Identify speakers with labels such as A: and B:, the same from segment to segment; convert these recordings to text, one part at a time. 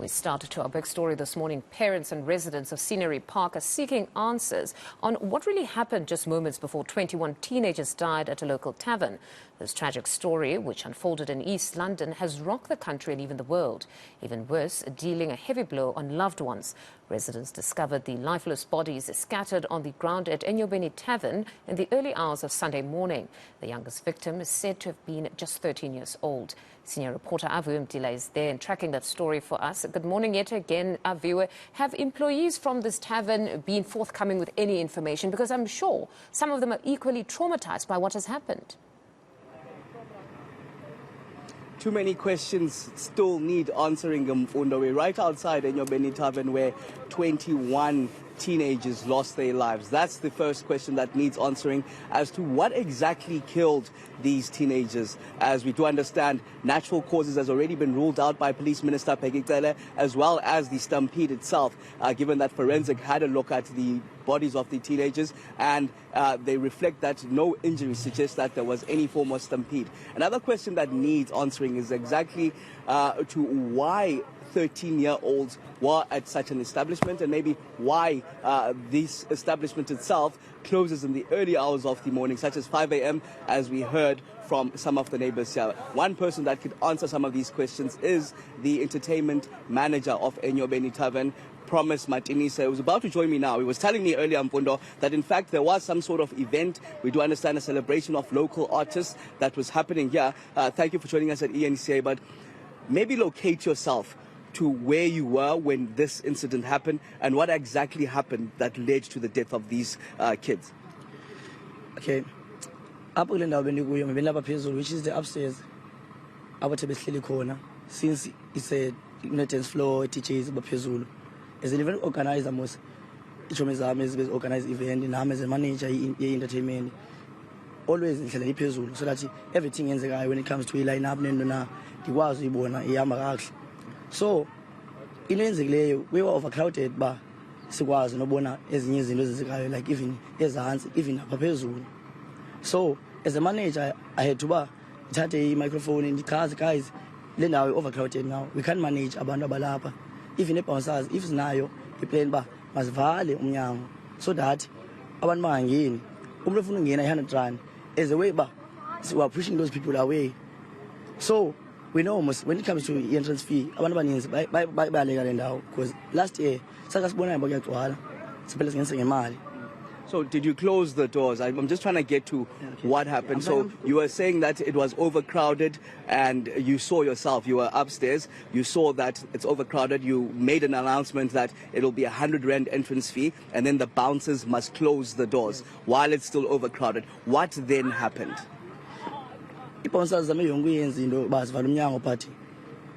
A: We started to our big story this morning. Parents and residents of Scenery Park are seeking answers on what really happened just moments before 21 teenagers died at a local tavern. This tragic story, which unfolded in East London, has rocked the country and even the world. Even worse, dealing a heavy blow on loved ones. Residents discovered the lifeless bodies scattered on the ground at eNCA Tavern in the early hours of Sunday morning. The youngest victim is said to have been just 13 years old. Senior reporter Aviwe Mtila is there and tracking that story for us. Good morning yet again, Aviwe. Have employees from this tavern been forthcoming with any information? Because I'm sure some of them are equally traumatized by what has happened.
B: Too many questions still need answering, Mfundo. We're right outside eNCA Tavern where 21 teenagers lost their lives. That's the first question that needs answering as to what exactly killed these teenagers. As we do understand, natural causes has already been ruled out by Police Minister Peggy, as well as the stampede itself, given that forensic had a look at the bodies of the teenagers and they reflect that no injuries suggest that there was any form of stampede. Another question that needs answering is exactly to why 13-year-olds were at such an establishment and maybe why this establishment itself closes in the early hours of the morning, such as 5 a.m. as we heard from some of the neighbors here. One person that could answer some of these questions is the entertainment manager of eNCA Tavern, Promise Martinez, who was about to join me now. He was telling me earlier, Mfundo, that in fact there was some sort of event. We do understand a celebration of local artists that was happening here. Thank you for joining us at eNCA, but maybe locate yourself to where you were when this incident happened and what exactly happened that led to the death of these kids.
C: Okay. Which is the upstairs. Since it's a dance floor, teachers as an event organizer, most organized event in as a manager in entertainment. Always in so that everything ends when it comes to a line up so in eNCA we were overcrowded, but sikwazi nobona ezinye izinto ezenzekayo like even ezantsi even apha. So as a manager I had to take a microphone and guys le ndawo overcrowded now, we can't manage abantu abalapha, even bouncers if sinayo iplan ba masivale umnyango so that abantu bangangeni umuntu ofuna ungena 100 rand as a way ba we are pushing those people away. So we know almost when it comes to the entrance fee, abantu abaninzi bayaleka le ndawo because last year sakasibona bayagcwala siphela singenise ngemali.
B: So did you close the doors? I'm just trying to get to what happened. So you were saying that it was overcrowded and you saw yourself, you were upstairs, you saw that it's overcrowded, you made an announcement that it'll be 100 rand entrance fee and then the bouncers must close the doors while it's still overcrowded. What then happened?
C: Bouncers zame yonke yenza into bazivala umnyango but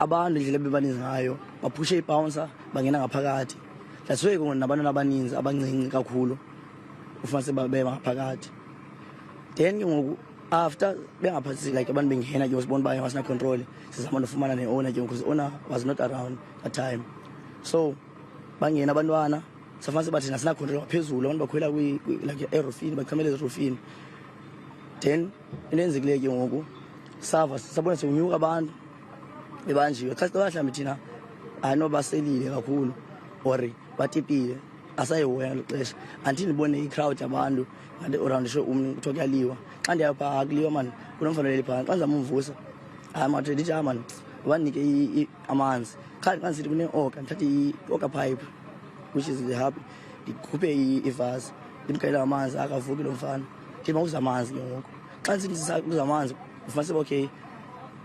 C: abantu indlela bebaninzi ngayo baphushe ibouncer bangena ngaphakathi. That's why kunabantu abaninzi abancinci kakhulu ufanele babe ngaphakathi. Then ngoku after bengaphathi like abantu bengena nje usibona baye wasina control sizama nofumana neowner nje because owner was not around that time. So bangena abantwana safanele bathi nasina control phezulu abantu bakhwela kwi like erofini bachamele erofini. Then inenzekile ke ngoku sava sabona senyuka abantu bebanjiwe xa bahlambe thina anobaselile kakhulu or batipile asayihoya ngexesha until nibone i-crowd abantu ngade around show umuntu kuthiwa kuyaliwa xa ndiyapha akuliwa man kunomfaneleli phana xa ndizama umvusa amathi ndithi man banike amanzi xa sithi kune-oka ndithathe i-oka pipe which is the hub ndikhuphe ivasi ndimgalela amanzi akavuki lo mfana ndiba uza amanzi ke ngoku xa ndisithi uza amanzi ufanele okay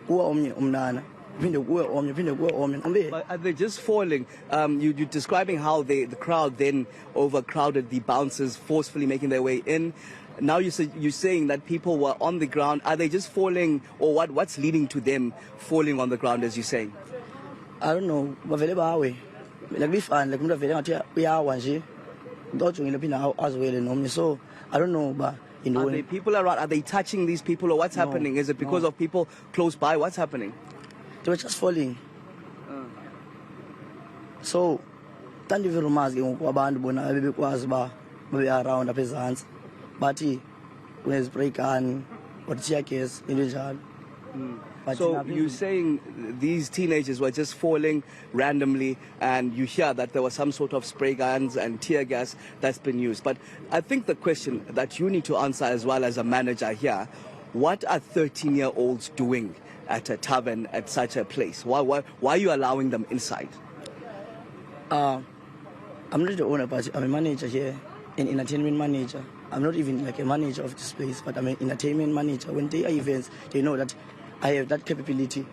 C: kuwa omnye umnana phinde kuwe omnye phinde kuwe omnye.
B: But are they just falling? You're describing how the crowd then overcrowded the bouncers, forcefully making their way in. Now you're saying that people were on the ground. Are they just falling, or what's leading to them falling on the ground, as you're saying?
C: I don't know. Bavele bawe like bifana like umuntu avele ngathi uyawa nje ndojongile phina azwele nomnye. So I don't know, but
B: are there people around? Are they touching these people, or what's happening? Is it because of people close by? What's happening?
C: They were just falling. So tandi rumors ke ngoku abantu bona bebekwazi ba babe around apha ezantsi bathi kunezibreak gun or tear gas into njalo. But
B: So you're saying these teenagers were just falling randomly, and you hear that there was some sort of spray guns and tear gas that's been used. But I think the question that you need to answer as well as a manager here, what are 13-year-olds doing at a tavern at such a place? Why are you allowing them inside?
C: I'm not the owner, but I'm a manager here, an entertainment manager. I'm not even like a manager of this place, but I'm an entertainment manager. When they are events, they know that I have that capability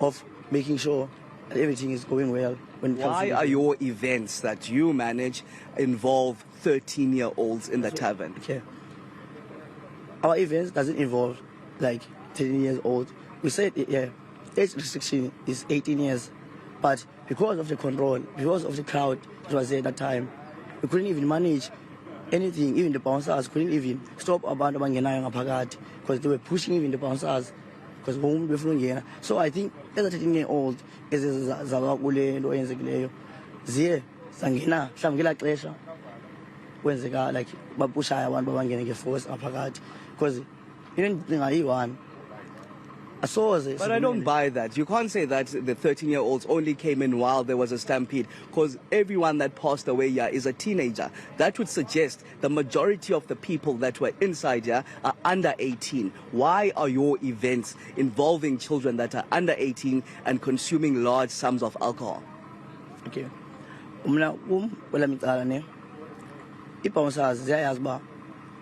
C: of making sure that everything is going well.
B: Why are your events that you manage involve 13-year-olds in the tavern?
C: Okay. Our events doesn't involve like 10 years old. We said, yeah, age restriction is 18 years. But because of the control, because of the crowd that was there at that time, we couldn't even manage anything. Even the bouncers couldn't even stop abantu abangenayo ngaphakathi because they were pushing even the bouncers because home before ngena. So I think as a 13-year-old ezizaba kule nto eyenzekileyo ziye sangena mhlawumbi ngela xesha kwenzeka like bapushaya abantu abangene ngeforce ngaphakathi because into engayi-one.
B: But I don't buy that. You can't say that the 13-year-olds only came in while there was a stampede, because everyone that passed away here is a teenager. That would suggest the majority of the people that were inside here are under 18. Why are your events involving children that are under 18 and consuming large sums of alcohol?
C: Okay. Umna wala mitsala ne. Ipawusazi ziyayazi ba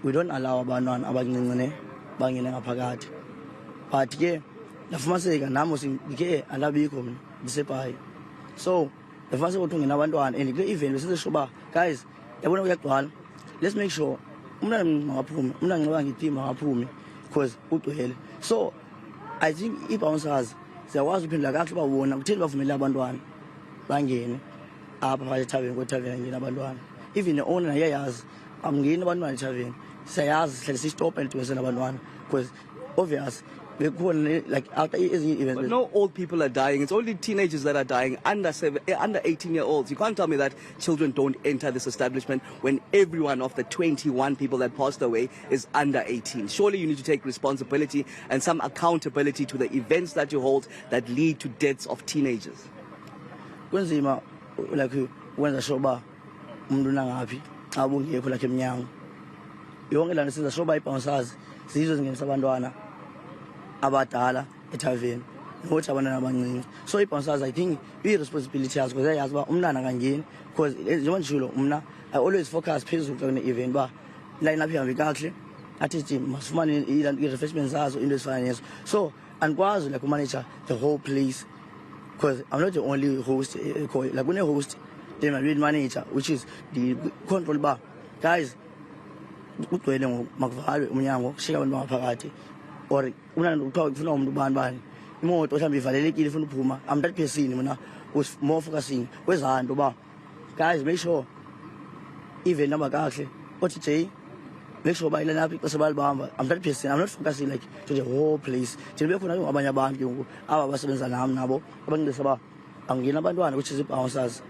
C: we don't allow abantwana abancincane bangene ngaphakathi. But ke lafumaseka nami ngike alabikho mina bisephayi. So lafumaseka ukuthi ungena abantwana and kule event besisho ba guys yabona uyagcwala. Let's make sure umntana makaphumi, umntana ngiba ngithi makaphumi because ugcwele. So I think ibouncers ziyakwazi uphendula kahle babona kutheni bavumela abantwana bangene apha phakathi ethaveni kwethaveni ngene abantwana. Even the owner yayazi amngeni abantwana ethaveni. Siyayazi sihlale sistop and tuwesena abantwana because obvious like after events.
B: But no old people are dying. It's only teenagers that are dying, under 18-year-olds. You can't tell me that children don't enter this establishment when every one of the 21 people that passed away is under 18. Surely you need to take responsibility and some accountability to the events that you hold that lead to deaths of teenagers.
C: Kunzima like wenza shoba umuntu nangaphi abungekho like emnyango. Yonke lana siza shoba ibouncers sizwe zingenisa abantwana abadala ethaveni nokuthi abantwana abancinci. So ibouncers I think i-responsibility yazo because yazi uba umntana kangeni because njengoba ndishilo mna I always focus phezulu xa kune-event uba line up ihambe kakuhle athi nje masifumane i-refreshments zazo into ezifana nezo. So andikwazi like umanager the whole place because I'm not the only host. Like when a host then I manager which is the control bar guys ugcwele ngokuvalwe umnyango shika abantu ngaphakathi or unana ukuthiwa ufuna umuntu bani imoto mhlawumbe ivalelekile ufuna uphuma I'm that person mina was more focusing kwezanto ba guys make sure even number kahle othi J make sure ba ilana ixesha balibamba I'm that person I'm not focusing like to the whole place njengoba khona abanye abantu ngoku aba basebenza nami nabo abancedisa ba angena abantwana which is ibouncers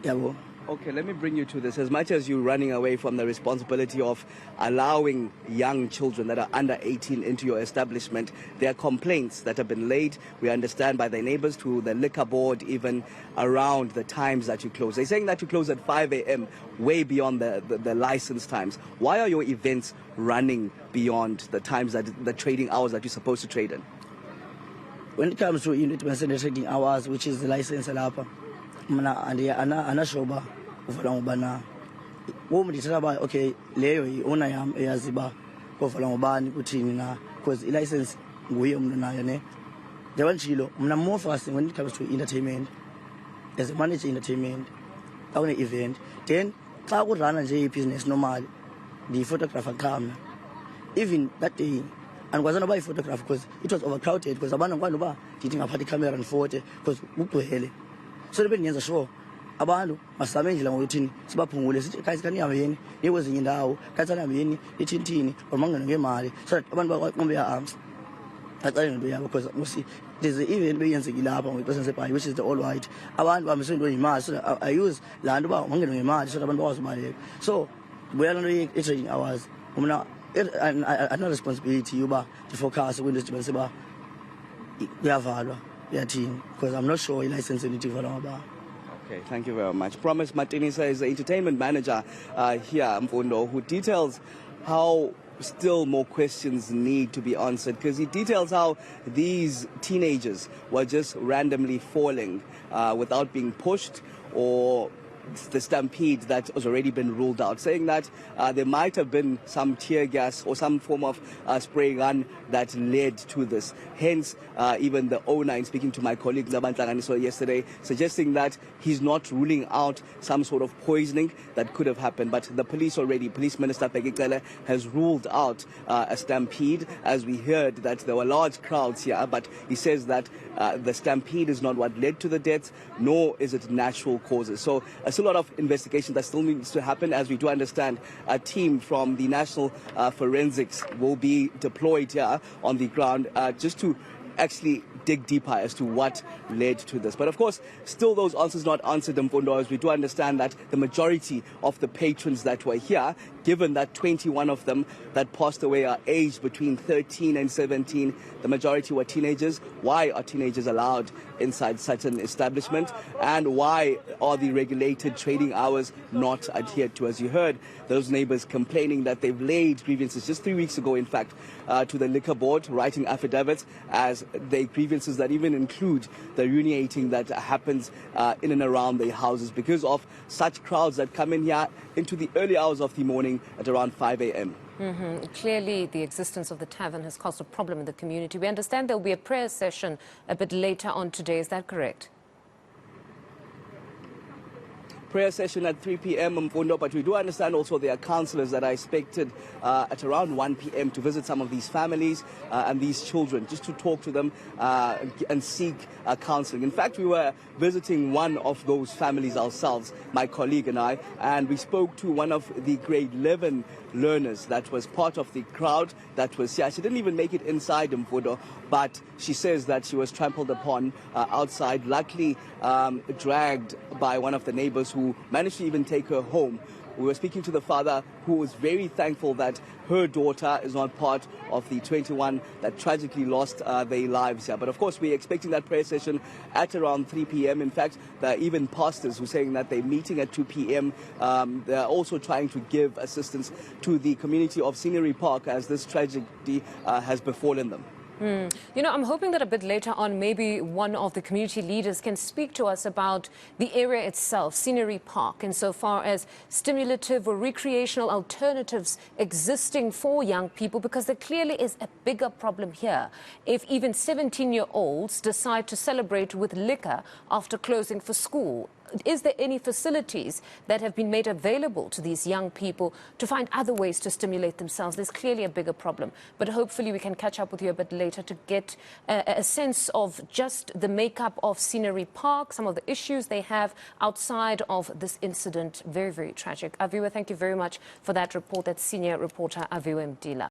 C: yabo.
B: Okay, let me bring you to this. As much as you're running away from the responsibility of allowing young children that are under 18 into your establishment, there are complaints that have been laid, we understand, by the neighbors to the liquor board, even around the times that you close. They're saying that you close at 5 a.m., way beyond the license times. Why are your events running beyond the times, the trading hours that you're supposed to trade in?
C: When it comes to the trading hours, which is the license lapha, anashoba uvala ngubana woma ndithatha ba okay leyo iona yam eyazi ba kovala ngubani kuthini na because I-license nguye umuntu nayo ne njengoba njilo mna more focusing when it comes to entertainment as a manager entertainment awune event then xa kurana nje i-business normal ndi-photographer qha mna even that day andikwazi noba i-photographer because it was overcrowded because abantu ngikwazi noba ndithi ngaphatha i-camera ndifote because kugcwele. So bengenza sure abantu masame indlela ngokuthini sibaphungule sithi guys kanihambe yini nikwezinye indawo guys kanihambe yini ithintini or mangene ngemali so that abantu baqombe acale ngento yabo because musi there's even beyenzeki lapha ngixesha sebhayi which is the all white abantu bamse into yimali so I use la nto ba mangene ngemali so that abantu bakwazi ubaleka. So buya lento ye-trading hours mina ana responsibility yoba to focus kwinto esidibanise ba kuyavalwa kuyathini because I'm not sure i-license elithi ivalwa ngabani.
B: Okay, thank you very much. Promise Martinisa is the entertainment manager here, Mfundo, who details how still more questions need to be answered, because he details how these teenagers were just randomly falling without being pushed, or the stampede that has already been ruled out, saying that there might have been some tear gas or some form of spray gun that led to this. Hence, even the owner, in speaking to my colleague Zabantanganiso yesterday, suggesting that he's not ruling out some sort of poisoning that could have happened. But the police already, Police Minister Pegekele, has ruled out a stampede, as we heard that there were large crowds here. But he says that the stampede is not what led to the deaths, nor is it natural causes. So a lot of investigation that still needs to happen. As we do understand, a team from the National Forensics will be deployed here on the ground just to actually dig deeper as to what led to this. But of course, still those answers not answered, Mfundo, as we do understand that the majority of the patrons that were here, given that 21 of them that passed away are aged between 13 and 17, the majority were teenagers. Why are teenagers allowed inside such an establishment? And why are the regulated trading hours not adhered to? As you heard, those neighbors complaining that they've laid grievances just 3 weeks ago, in fact, to the liquor board, writing affidavits as they grievances that even include the urinating that happens in and around their houses because of such crowds that come in here into the early hours of the morning at around 5 a.m.
A: Clearly, the existence of the tavern has caused a problem in the community. We understand there will be a prayer session a bit later on today. Is that correct?
B: Prayer session at 3 p.m. Mfundo, but we do understand also there are counsellors that are expected at around 1 p.m. to visit some of these families and these children, just to talk to them and seek counselling. In fact, we were visiting one of those families ourselves, my colleague and I, and we spoke to one of the grade 11 learners that was part of the crowd that was here. She didn't even make it inside Mfundo, but she says that she was trampled upon outside, luckily dragged by one of the neighbors who managed to even take her home. We were speaking to the father, who was very thankful that her daughter is not part of the 21 that tragically lost their lives here. But of course, we're expecting that prayer session at around 3 p.m. In fact, there are even pastors who are saying that they're meeting at 2 p.m. They're also trying to give assistance to the community of Scenery Park as this tragedy has befallen them.
A: You know, I'm hoping that a bit later on, maybe one of the community leaders can speak to us about the area itself, Scenery Park, insofar as stimulative or recreational alternatives existing for young people, because there clearly is a bigger problem here. If even 17-year-olds decide to celebrate with liquor after closing for school, is there any facilities that have been made available to these young people to find other ways to stimulate themselves? There's clearly a bigger problem. But hopefully we can catch up with you a bit later to get a sense of just the makeup of Scenery Park, some of the issues they have outside of this incident. Very, very tragic. Aviwe, thank you very much for that report. That's senior reporter Aviwe Mtila.